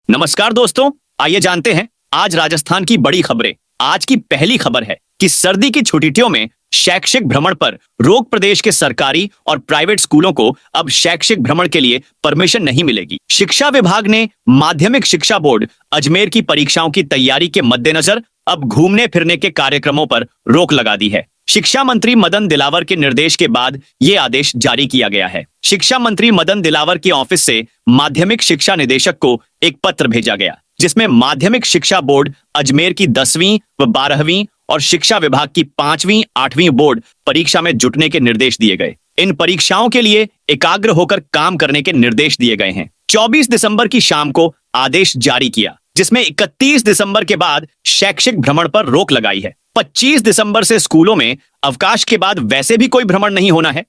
नमस्कार दोस्तों, आइए जानते हैं आज राजस्थान की बड़ी खबरें। आज की पहली खबर है कि सर्दी की छुट्टियों में शैक्षिक भ्रमण पर रोक। प्रदेश के सरकारी और प्राइवेट स्कूलों को अब शैक्षिक भ्रमण के लिए परमिशन नहीं मिलेगी। शिक्षा विभाग ने माध्यमिक शिक्षा बोर्ड अजमेर की परीक्षाओं की तैयारी के मद्देनजर अब घूमने फिरने के कार्यक्रमों पर रोक लगा दी है। शिक्षा मंत्री मदन दिलावर के निर्देश के बाद ये आदेश जारी किया गया है। शिक्षा मंत्री मदन दिलावर के ऑफिस से माध्यमिक शिक्षा निदेशक को एक पत्र भेजा गया, जिसमें माध्यमिक शिक्षा बोर्ड अजमेर की 10वीं व 12वीं और शिक्षा विभाग की 5वीं 8वीं बोर्ड परीक्षा में जुटने के निर्देश दिए गए। इन परीक्षाओं के लिए एकाग्र होकर काम करने के निर्देश दिए गए हैं। 24 दिसंबर की शाम को आदेश जारी किया, जिसमें 31 दिसंबर के बाद शैक्षिक भ्रमण पर रोक लगाई है। 25 दिसंबर से स्कूलों में अवकाश के बाद वैसे भी कोई भ्रमण नहीं होना है।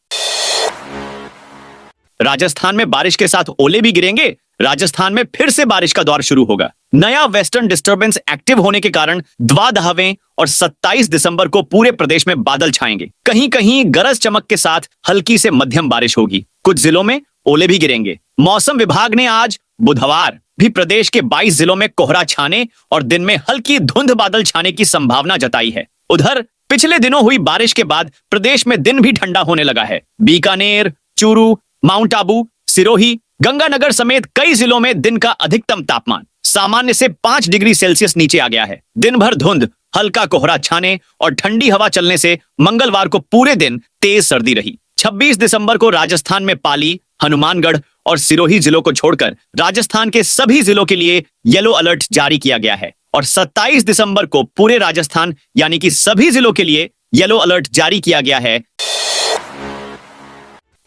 राजस्थान में बारिश के साथ ओले भी गिरेंगे। राजस्थान में फिर से बारिश का दौर शुरू होगा। नया वेस्टर्न डिस्टर्बेंस एक्टिव होने के कारण 12वें और 27 दिसंबर को पूरे प्रदेश में बादल छाएंगे। कहीं कहीं गरज चमक के साथ हल्की से मध्यम बारिश होगी। कुछ जिलों में ओले भी गिरेंगे। मौसम विभाग ने आज बुधवार भी प्रदेश के 22 जिलों में कोहरा छाने और दिन में हल्की धुंध बादल छाने की संभावना जताई है। उधर पिछले दिनों हुई बारिश के बाद प्रदेश में दिन भी ठंडा होने लगा है। बीकानेर, चूरू, माउंट आबू, सिरोही, गंगानगर समेत कई जिलों में दिन का अधिकतम तापमान सामान्य से 5 डिग्री सेल्सियस नीचे आ गया है। दिन भर धुंध, हल्का कोहरा छाने और ठंडी हवा चलने से मंगलवार को पूरे दिन तेज सर्दी रही। 26 दिसंबर को राजस्थान में पाली, हनुमानगढ़ और सिरोही जिलों को छोड़कर राजस्थान के सभी जिलों के लिए येलो अलर्ट जारी किया गया है और 27 दिसंबर को पूरे राजस्थान यानी कि सभी जिलों के लिए येलो अलर्ट जारी किया गया है।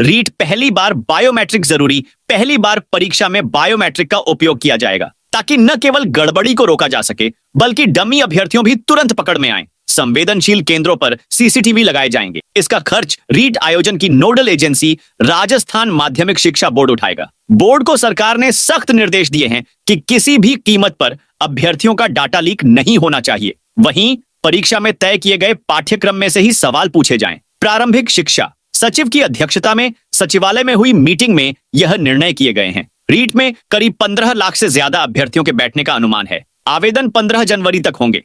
रीट पहली बार बायोमेट्रिक जरूरी। पहली बार परीक्षा में बायोमेट्रिक का उपयोग किया जाएगा, ताकि न केवल गड़बड़ी को रोका जा सके बल्कि डमी अभ्यर्थियों भी तुरंत पकड़ में आए। संवेदनशील केंद्रों पर सीसीटीवी लगाए जाएंगे। इसका खर्च रीट आयोजन की नोडल एजेंसी राजस्थान माध्यमिक शिक्षा बोर्ड उठाएगा। बोर्ड को सरकार ने सख्त निर्देश दिए हैं कि किसी भी कीमत पर अभ्यर्थियों का डाटा लीक नहीं होना चाहिए। वहीं परीक्षा में तय किए गए पाठ्यक्रम में से ही सवाल पूछे जाएं। प्रारंभिक शिक्षा सचिव की अध्यक्षता में सचिवालय में हुई मीटिंग में यह निर्णय किए गए हैं। रीट में करीब 15 लाख से ज्यादा अभ्यर्थियों के बैठने का अनुमान है। आवेदन 15 जनवरी तक होंगे।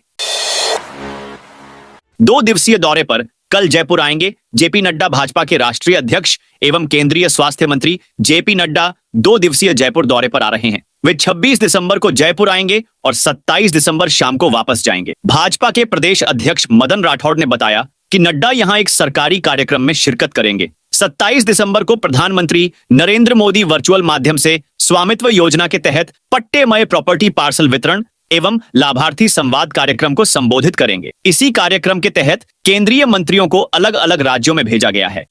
2 दिवसीय दौरे पर कल जयपुर आएंगे जेपी नड्डा। भाजपा के राष्ट्रीय अध्यक्ष एवं केंद्रीय स्वास्थ्य मंत्री जेपी नड्डा 2 दिवसीय जयपुर दौरे पर आ रहे हैं। वे 26 दिसंबर को जयपुर आएंगे और 27 दिसंबर शाम को वापस जाएंगे। भाजपा के प्रदेश अध्यक्ष मदन राठौड़ ने बताया कि नड्डा यहां एक सरकारी कार्यक्रम में शिरकत करेंगे। 27 दिसंबर को प्रधानमंत्री नरेंद्र मोदी वर्चुअल माध्यम से स्वामित्व योजना के तहत पट्टेमय प्रॉपर्टी पार्सल वितरण एवं लाभार्थी संवाद कार्यक्रम को संबोधित करेंगे। इसी कार्यक्रम के तहत केंद्रीय मंत्रियों को अलग अलग राज्यों में भेजा गया है।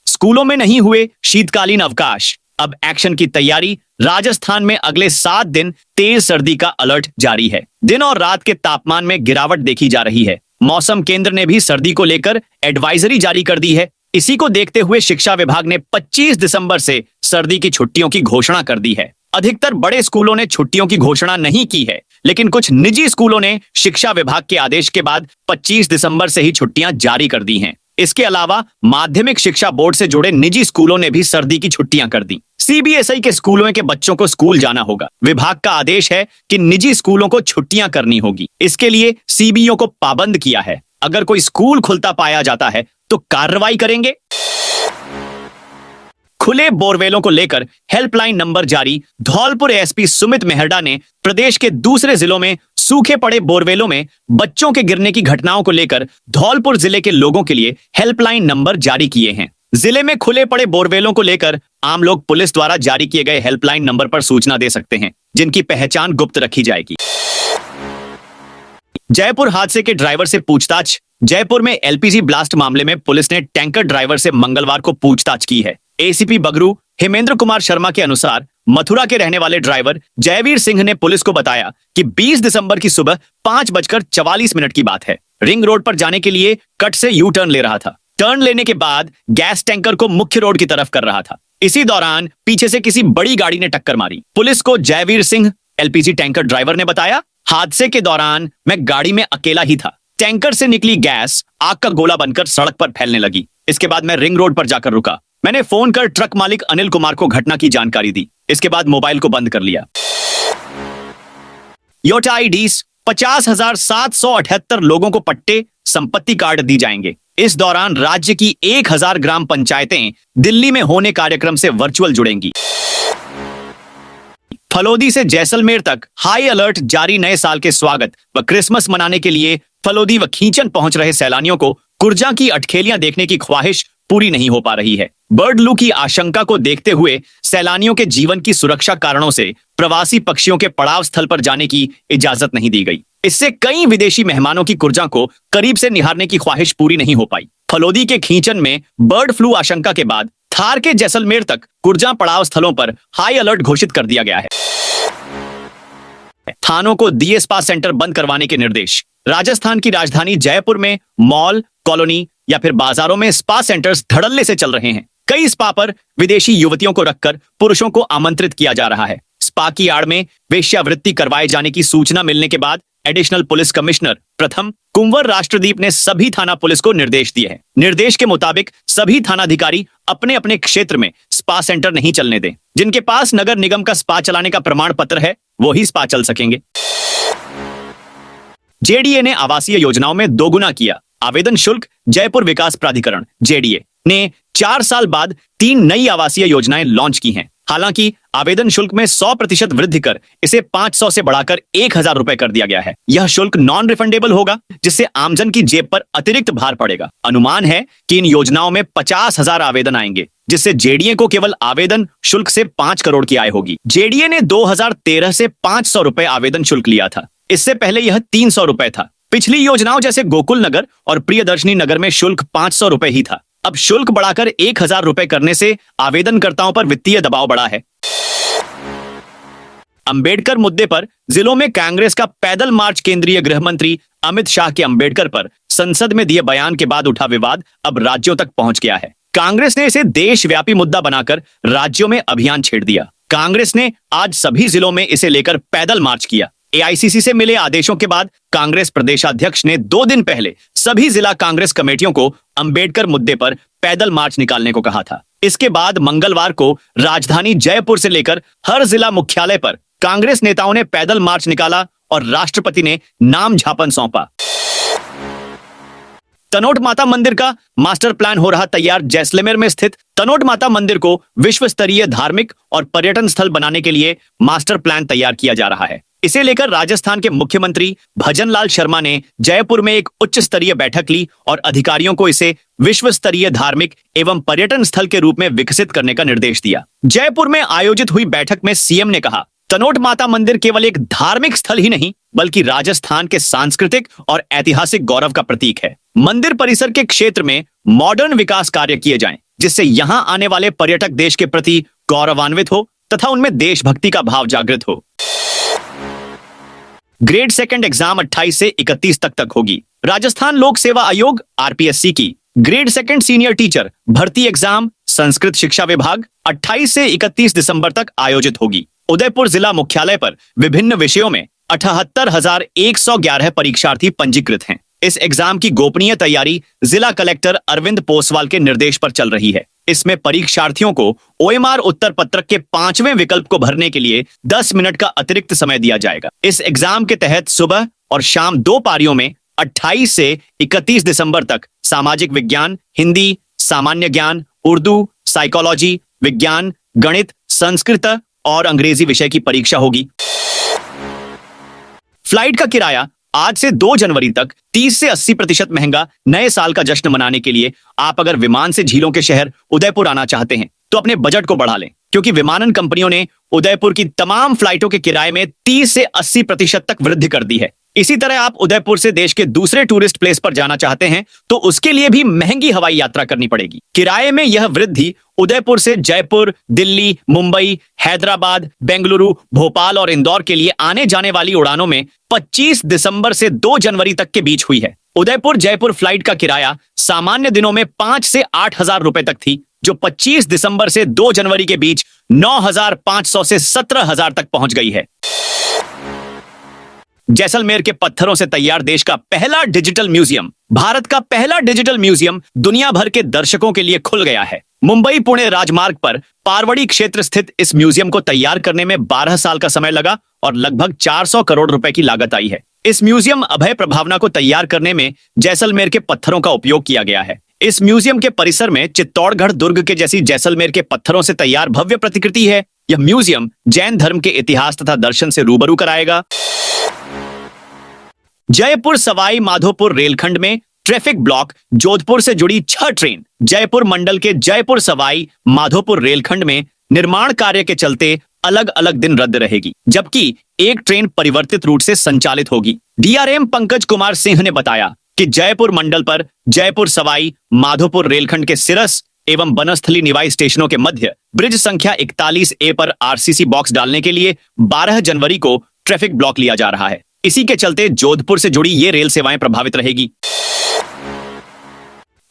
स्कूलों में नहीं हुए शीतकालीन अवकाश, अब एक्शन की तैयारी। राजस्थान में अगले 7 दिन तेज सर्दी का अलर्ट जारी है। दिन और रात के तापमान में गिरावट देखी जा रही है। मौसम केंद्र ने भी सर्दी को लेकर एडवाइजरी जारी कर दी है। इसी को देखते हुए शिक्षा विभाग ने 25 दिसंबर से सर्दी की छुट्टियों की घोषणा कर दी है। अधिकतर बड़े स्कूलों ने छुट्टियों की घोषणा नहीं की है, लेकिन कुछ निजी स्कूलों ने शिक्षा विभाग के आदेश के बाद 25 दिसंबर से ही छुट्टियां जारी कर दी हैं। इसके अलावा माध्यमिक शिक्षा बोर्ड से जुड़े निजी स्कूलों ने भी सर्दी की छुट्टियां कर दी। सीबीएसई के स्कूलों के बच्चों को स्कूल जाना होगा। विभाग का आदेश है कि निजी स्कूलों को छुट्टियां करनी होगी। इसके लिए सीबीओ को पाबंद किया है। अगर कोई स्कूल खुलता पाया जाता है तो कार्रवाई करेंगे। खुले बोरवेलों को लेकर हेल्पलाइन नंबर जारी। धौलपुर एसपी सुमित मेहरडा ने प्रदेश के दूसरे जिलों में सूखे पड़े बोरवेलों में बच्चों के गिरने की घटनाओं को लेकर धौलपुर जिले के लोगों के लिए हेल्पलाइन नंबर जारी किए हैं। जिले में खुले पड़े बोरवेलों को लेकर आम लोग पुलिस द्वारा जारी किए गए हेल्पलाइन नंबर पर सूचना दे सकते हैं, जिनकी पहचान गुप्त रखी जाएगी। जयपुर हादसे के ड्राइवर से पूछताछ। जयपुर में एलपीजी ब्लास्ट मामले में पुलिस ने टैंकर ड्राइवर से मंगलवार को पूछताछ की है। एसीपी बगरू हेमेंद्र कुमार शर्मा के अनुसार मथुरा के रहने वाले ड्राइवर जयवीर सिंह ने पुलिस को बताया कि 20 दिसंबर की सुबह 5:44 की बात है। रिंग रोड पर जाने के लिए कट से यू टर्न ले रहा था। टर्न लेने के बाद गैस टैंकर को मुख्य रोड की तरफ कर रहा था। इसी दौरान पीछे से किसी बड़ी गाड़ी ने टक्कर मारी। पुलिस को Jaiveer Singh LPG tanker driver ने बताया, हादसे के दौरान मैं गाड़ी में अकेला ही था। टैंकर से निकली गैस आग का गोला बनकर सड़क पर फैलने लगी। इसके बाद मैं रिंग रोड पर जाकर रुका। मैंने फोन कर ट्रक मालिक अनिल कुमार को घटना की जानकारी दी। इसके बाद मोबाइल को बंद कर लिया। योटा आईडीज 50,778 लोगों को पट्टे, संपत्ति कार्ड दी जाएंगे। इस दौरान राज्य की 1000 ग्राम पंचायतें दिल्ली में होने कार्यक्रम से वर्चुअल जुड़ेंगी। फलोदी से जैसलमेर तक हाई अलर्ट जारी। नए साल के स्वागत व क्रिसमस मनाने के लिए फलोदी व खींचन पहुंच रहे सैलानियों को कुर्जा की अटखेलियां देखने की ख्वाहिश पूरी नहीं हो पा रही है। बर्ड फ्लू की आशंका को देखते हुए सैलानियों के जीवन की सुरक्षा कारणों से प्रवासी पक्षियों के पड़ाव स्थल पर जाने की इजाजत नहीं दी गई। इससे कई विदेशी मेहमानों की कुर्जा को करीब से निहारने की ख्वाहिश पूरी नहीं हो पाई। फलोदी के खींचन में बर्ड फ्लू आशंका के बाद थार के जैसलमेर तक कुर्जा पड़ाव स्थलों पर हाई अलर्ट घोषित कर दिया गया है। थानों को दिए स्पा सेंटर बंद करवाने के निर्देश। राजस्थान की राजधानी जयपुर में मॉल, कॉलोनी या फिर बाजारों में स्पा सेंटर्स धड़ल्ले से चल रहे हैं। कई स्पा पर विदेशी युवतियों को रखकर पुरुषों को आमंत्रित किया जा रहा है। स्पा की आड़ में वेश्यावृत्ति करवाए जाने की सूचना मिलने के बाद एडिशनल पुलिस कमिश्नर प्रथम कुंवर राष्ट्रदीप ने सभी थाना पुलिस को निर्देश दिए हैं। निर्देश के मुताबिक सभी थानाधिकारी अपने अपने क्षेत्र में स्पा सेंटर नहीं चलने दें। जिनके पास नगर निगम का स्पा चलाने का प्रमाण पत्र है वो ही स्पा चल सकेंगे। जेडीए ने आवासीय योजनाओं में दोगुना किया आवेदन शुल्क। जयपुर विकास प्राधिकरण जेडीए ने 4 साल बाद 3 नई आवासीय योजनाएं लॉन्च की हैं। हालांकि आवेदन शुल्क में 100% वृद्धि कर इसे 500 से बढ़ाकर 1000 रुपए कर दिया गया है। यह शुल्क नॉन रिफंडेबल होगा, जिससे आमजन की जेब पर अतिरिक्त भार पड़ेगा। अनुमान है कि इन योजनाओं में 50,000 आवेदन आएंगे, जिससे जेडीए को केवल आवेदन शुल्क से 5 करोड़ की आय होगी। जेडीए ने 2013 से 500 रुपए आवेदन शुल्क लिया था। इससे पहले यह 300 रुपए था। पिछली योजनाओं जैसे गोकुल नगर और प्रियदर्शनी नगर में शुल्क 500 रुपए ही था। अब शुल्क बढ़ाकर 1000 रुपए करने से आवेदनकर्ताओं पर वित्तीय दबाव बढ़ा है। अंबेडकर मुद्दे पर जिलों में कांग्रेस का पैदल मार्च। केंद्रीय गृह मंत्री अमित शाह के अंबेडकर पर संसद में दिए बयान के बाद उठा विवाद अब राज्यों तक पहुंच गया है। कांग्रेस ने इसे देशव्यापी मुद्दा बनाकर राज्यों में अभियान छेड़ दिया। कांग्रेस ने आज सभी जिलों में इसे लेकर पैदल मार्च किया। एआईसीसी से मिले आदेशों के बाद कांग्रेस प्रदेशाध्यक्ष ने 2 दिन पहले सभी जिला कांग्रेस कमेटियों को अंबेडकर मुद्दे पर पैदल मार्च निकालने को कहा था। इसके बाद मंगलवार को राजधानी जयपुर से लेकर हर जिला मुख्यालय पर कांग्रेस नेताओं ने पैदल मार्च निकाला और राष्ट्रपति ने नाम झापन सौंपा। तनोट माता मंदिर का मास्टर प्लान हो रहा तैयार। जैसलमेर में स्थित तनोट माता मंदिर को विश्व स्तरीय धार्मिक और पर्यटन स्थल बनाने के लिए मास्टर प्लान तैयार किया जा रहा है। इसे लेकर राजस्थान के मुख्यमंत्री भजनलाल शर्मा ने जयपुर में एक उच्च स्तरीय बैठक ली और अधिकारियों को इसे विश्व स्तरीय धार्मिक एवं पर्यटन स्थल के रूप में विकसित करने का निर्देश दिया। जयपुर में आयोजित हुई बैठक में सीएम ने कहा, तनोट माता मंदिर केवल एक धार्मिक स्थल ही नहीं बल्कि राजस्थान के सांस्कृतिक और ऐतिहासिक गौरव का प्रतीक है। मंदिर परिसर के क्षेत्र में मॉडर्न विकास कार्य किए जाएं, जिससे यहां आने वाले पर्यटक देश के प्रति गौरवान्वित हो तथा उनमें देशभक्ति का भाव जागृत हो। ग्रेड सेकंड एग्जाम 28 से 31 तक होगी। राजस्थान लोक सेवा आयोग आरपीएससी की ग्रेड सेकंड सीनियर टीचर भर्ती एग्जाम संस्कृत शिक्षा विभाग 28 से 31 दिसंबर तक आयोजित होगी। उदयपुर जिला मुख्यालय पर विभिन्न विषयों में 78,111 परीक्षार्थी पंजीकृत हैं। इस एग्जाम की गोपनीय तैयारी जिला कलेक्टर अरविंद पोसवाल के निर्देश पर चल रही है। इसमें परीक्षार्थियों को ओएमआर उत्तर पत्रक के 5वें विकल्प को भरने के लिए 10 मिनट का अतिरिक्त समय दिया जाएगा। इस एग्जाम के तहत सुबह और शाम 2 पारियों में 28 से 31 दिसंबर तक सामाजिक विज्ञान, हिंदी, सामान्य ज्ञान, उर्दू, साइकोलॉजी, विज्ञान, गणित, संस्कृत और अंग्रेजी विषय की परीक्षा होगी। फ्लाइट का किराया आज से 2 जनवरी तक 30 से 80% महंगा। नए साल का जश्न मनाने के लिए आप अगर विमान से झीलों के शहर उदयपुर आना चाहते हैं तो अपने बजट को बढ़ा लें, क्योंकि विमानन कंपनियों ने उदयपुर की तमाम फ्लाइटों के किराए में 30 से 80% तक वृद्धि कर दी है। इसी तरह आप उदयपुर से देश के दूसरे टूरिस्ट प्लेस पर जाना चाहते हैं तो उसके लिए भी महंगी हवाई यात्रा करनी पड़ेगी। किराए में यह वृद्धि उदयपुर से जयपुर, दिल्ली, मुंबई, हैदराबाद, बेंगलुरु, भोपाल और इंदौर के लिए आने जाने वाली उड़ानों में 25 दिसंबर से 2 जनवरी तक के बीच हुई है। उदयपुर जयपुर फ्लाइट का किराया सामान्य दिनों में 5 से 8,000 रुपए तक थी, जो 25 दिसंबर से 2 जनवरी के बीच 9,500 से 17,000 तक पहुंच गई है। जैसलमेर के पत्थरों से तैयार देश का पहला डिजिटल म्यूजियम, भारत का पहला डिजिटल म्यूजियम दुनिया भर के दर्शकों के लिए खुल गया है। मुंबई पुणे राजमार्ग पर पारवड़ी क्षेत्र स्थित इस म्यूजियम को तैयार करने में 12 साल का समय लगा और लगभग 400 करोड़ रुपए की लागत आई है। इस म्यूजियम अभय प्रभावना को तैयार करने में जैसलमेर के पत्थरों का उपयोग किया गया है। इस म्यूजियम के परिसर में चित्तौड़गढ़ दुर्ग के जैसी जैसलमेर के पत्थरों से तैयार भव्य प्रतिकृति है। यह म्यूजियम जैन धर्म के इतिहास तथा दर्शन से रूबरू कराएगा। जयपुर सवाई माधोपुर रेलखंड में ट्रैफिक ब्लॉक, जोधपुर से जुड़ी 6 ट्रेन जयपुर मंडल के जयपुर सवाई माधोपुर रेलखंड में निर्माण कार्य के चलते अलग अलग दिन रद्द रहेगी, जबकि एक ट्रेन परिवर्तित रूट से संचालित होगी। डीआरएम पंकज कुमार सिंह ने बताया कि जयपुर मंडल पर जयपुर सवाई माधोपुर रेलखंड के सिरस एवं बनस्थली निवाई स्टेशनों के मध्य ब्रिज संख्या 41A पर आरसीसी बॉक्स डालने के लिए 12 जनवरी को ट्रैफिक ब्लॉक लिया जा रहा है। इसी के चलते जोधपुर से जुड़ी ये रेल सेवाएं प्रभावित रहेगी।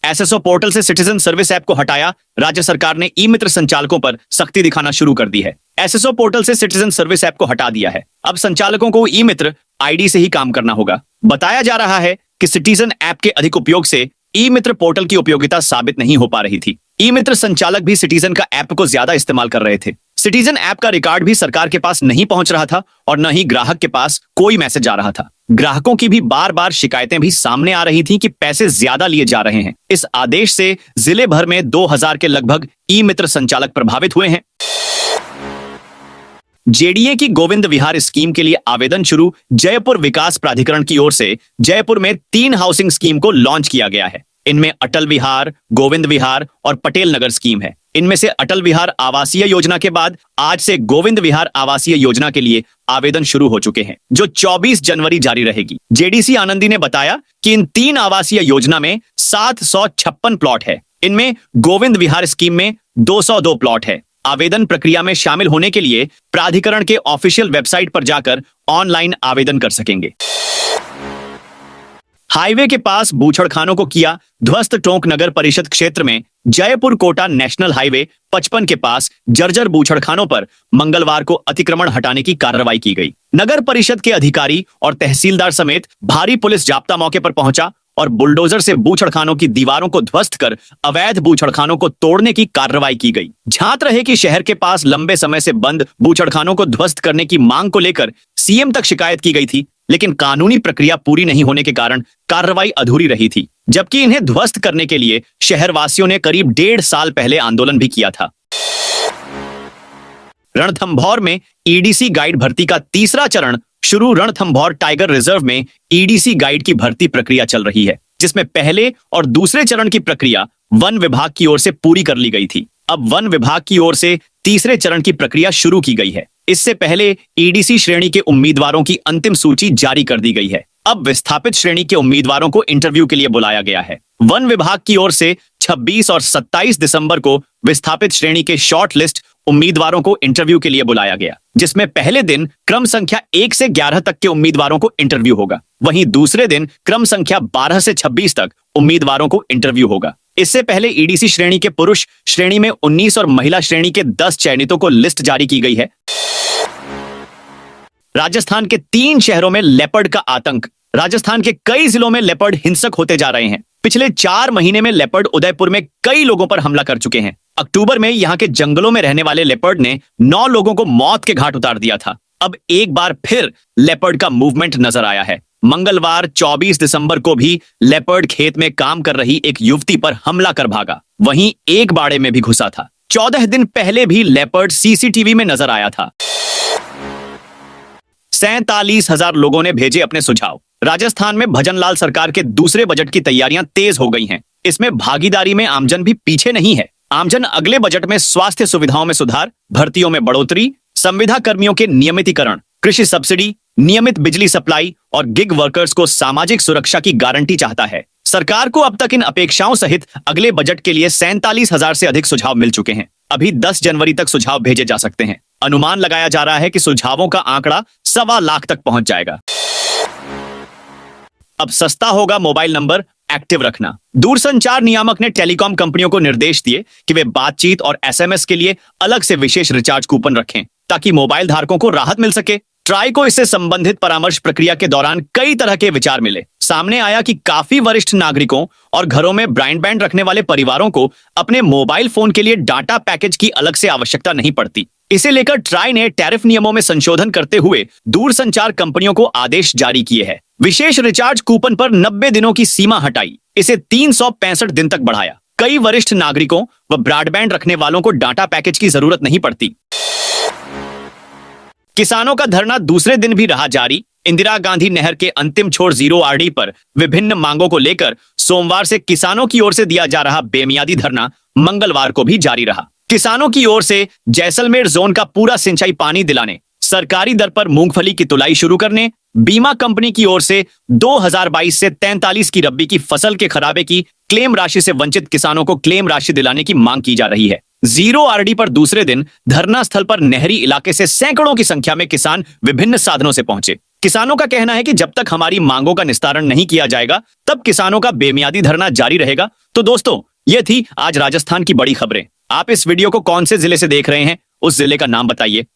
एसएसओ पोर्टल से सिटीजन सर्विस ऐप को हटाया, राज्य सरकार ने ई मित्र संचालकों पर सख्ती दिखाना शुरू कर दी है। एसएसओ पोर्टल से सिटीजन सर्विस ऐप को हटा दिया है। अब संचालकों को ई मित्र आईडी से ही काम करना होगा। बताया जा रहा है कि सिटीजन ऐप के अधिक उपयोग से ई मित्र पोर्टल की उपयोगिता साबित नहीं हो पा रही थी। ई मित्र संचालक भी सिटीजन का ऐप को ज्यादा इस्तेमाल कर रहे थे। सिटीजन ऐप का रिकॉर्ड भी सरकार के पास नहीं पहुंच रहा था और न ही ग्राहक के पास कोई मैसेज आ रहा था। ग्राहकों की भी बार बार शिकायतें भी सामने आ रही थी कि पैसे ज्यादा लिए जा रहे हैं। इस आदेश से जिले भर में 2000 के लगभग ई मित्र संचालक प्रभावित हुए हैं। जेडीए की गोविंद विहार स्कीम के लिए आवेदन शुरू, जयपुर विकास प्राधिकरण की ओर से जयपुर में 3 हाउसिंग स्कीम को लॉन्च किया गया है। इनमें अटल विहार, गोविंद विहार और पटेल नगर स्कीम है। इनमें से अटल विहार आवासीय योजना के बाद आज से गोविंद विहार आवासीय योजना के लिए आवेदन शुरू हो चुके हैं, जो 24 जनवरी जारी रहेगी। जेडीसी आनंदी ने बताया कि इन 3 आवासीय योजना में 756 प्लॉट है। इनमें गोविंद विहार स्कीम में 202 प्लॉट है। आवेदन प्रक्रिया में शामिल होने के लिए प्राधिकरण के ऑफिशियल वेबसाइट पर जाकर ऑनलाइन आवेदन कर सकेंगे। हाईवे के पास बूचड़खानों को किया ध्वस्त, टोंक नगर परिषद क्षेत्र में जयपुर कोटा नेशनल हाईवे 55 के पास जर्जर बूचड़खानों पर मंगलवार को अतिक्रमण हटाने की कार्रवाई की गई। नगर परिषद के अधिकारी और तहसीलदार समेत भारी पुलिस जाब्ता मौके पर पहुंचा और बुलडोजर से बूचड़खानों की दीवारों को ध्वस्त कर अवैध बूचड़खानों को तोड़ने की कार्रवाई की गई। झात रहे कि शहर के पास लंबे समय से बंद बूचड़खानों को ध्वस्त करने की मांग को लेकर सीएम तक शिकायत की गई थी, लेकिन कानूनी प्रक्रिया पूरी नहीं होने के कारण कार्रवाई अधूरी रही थी, जबकि इन्हें ध्वस्त करने के लिए शहरवासियों ने करीब 1.5 साल पहले आंदोलन भी किया था। रणथंभौर में ईडीसी गाइड भर्ती का तीसरा चरण शुरू। रणथंभौर टाइगर रिजर्व में ईडीसी गाइड की भर्ती प्रक्रिया चल रही है, जिसमें पहले और दूसरे चरण की प्रक्रिया वन विभाग की ओर से पूरी कर ली गई थी। अब वन विभाग की ओर से तीसरे चरण की प्रक्रिया शुरू की गई है। इससे पहले ईडीसी श्रेणी के उम्मीदवारों की अंतिम सूची जारी कर दी गई है। अब विस्थापित श्रेणी के उम्मीदवारों को इंटरव्यू के लिए बुलाया गया है। वन विभाग की ओर से 26 और 27 दिसंबर को विस्थापित श्रेणी के शॉर्ट लिस्ट उम्मीदवारों को इंटरव्यू के लिए बुलाया गया, जिसमें पहले दिन क्रम संख्या 1 से 11 तक के उम्मीदवारों को इंटरव्यू होगा। वहीं दूसरे दिन क्रम संख्या 12 से 26 तक उम्मीदवारों को इंटरव्यू होगा। इससे पहले ईडीसी श्रेणी के पुरुष श्रेणी में 19 और महिला श्रेणी के 10 चयनितों को लिस्ट जारी की गई है। राजस्थान के 3 शहरों में लेपर्ड का आतंक। राजस्थान के कई जिलों में लेपर्ड हिंसक होते जा रहे हैं। पिछले 4 महीने में लेपर्ड उदयपुर में कई लोगों पर हमला कर चुके हैं। अक्टूबर में यहां के जंगलों में रहने वाले लेपर्ड ने 9 लोगों को मौत के घाट उतार दिया था। अब एक बार फिर लेपर्ड का मूवमेंट नजर आया है। मंगलवार 24 दिसंबर को भी लेपर्ड खेत में काम कर रही एक युवती पर हमला कर भागा। वहीं एक बाड़े में भी घुसा था। 14 दिन पहले भी लेपर्ड सीसीटीवी में नजर आया था। 47,000 लोगों ने भेजे अपने सुझाव। राजस्थान में भजनलाल सरकार के दूसरे बजट की तैयारियां तेज हो गई हैं। इसमें भागीदारी में आमजन भी पीछे नहीं है। आमजन अगले बजट में स्वास्थ्य सुविधाओं में सुधार, भर्तियों में बढ़ोतरी, संविदा कर्मियों के नियमितीकरण, कृषि सब्सिडी, नियमित बिजली सप्लाई और गिग वर्कर्स को सामाजिक सुरक्षा की गारंटी चाहता है। सरकार को अब तक इन अपेक्षाओं सहित अगले बजट के लिए 47,000 से अधिक सुझाव मिल चुके हैं। अभी 10 जनवरी तक सुझाव भेजे जा सकते हैं। अनुमान लगाया जा रहा है कि सुझावों का आंकड़ा 1.25 लाख तक पहुंच जाएगा। अब सस्ता होगा मोबाइल नंबर एक्टिव रखना। दूरसंचार नियामक ने टेलीकॉम कंपनियों को निर्देश दिए कि वे बातचीत और एसएमएस के लिए अलग से विशेष रिचार्ज कूपन रखें, ताकि मोबाइल धारकों को राहत मिल सके। ट्राई को इससे संबंधित परामर्श प्रक्रिया के दौरान कई तरह के विचार मिले। सामने आया कि काफी वरिष्ठ नागरिकों और घरों में ब्रॉडबैंड रखने वाले परिवारों को अपने मोबाइल फोन के लिए डाटा पैकेज की अलग से आवश्यकता नहीं पड़ती। इसे लेकर ट्राई ने टैरिफ नियमों में संशोधन करते हुए दूरसंचार कंपनियों को आदेश जारी किए हैं। विशेष रिचार्ज कूपन पर 90 दिनों की सीमा हटाई, इसे 365 दिन तक बढ़ाया। कई वरिष्ठ नागरिकों व ब्रॉडबैंड रखने वालों को डाटा पैकेज की जरूरत नहीं पड़ती। किसानों का धरना दूसरे दिन भी रहा जारी। इंदिरा गांधी नहर के अंतिम छोर 0RD पर विभिन्न मांगों को लेकर सोमवार से किसानों की ओर से दिया जा रहा बेमियादी धरना मंगलवार को भी जारी रहा। किसानों की ओर से जैसलमेर जोन का पूरा सिंचाई पानी दिलाने, सरकारी दर पर मूंगफली की तुलाई शुरू करने, बीमा कंपनी की ओर से 2022 से 43 की रब्बी की फसल के खराबे की क्लेम राशि से वंचित किसानों को क्लेम राशि दिलाने की मांग की जा रही है। 0RD पर दूसरे दिन धरना स्थल पर नहरी इलाके से सैकड़ों की संख्या में किसान विभिन्न साधनों से पहुंचे। किसानों का कहना है कि जब तक हमारी मांगों का निस्तारण नहीं किया जाएगा तब किसानों का बेमियादी धरना जारी रहेगा। तो दोस्तों, ये थी आज राजस्थान की बड़ी खबरें। आप इस वीडियो को कौन से जिले से देख रहे हैं, उस जिले का नाम बताइए।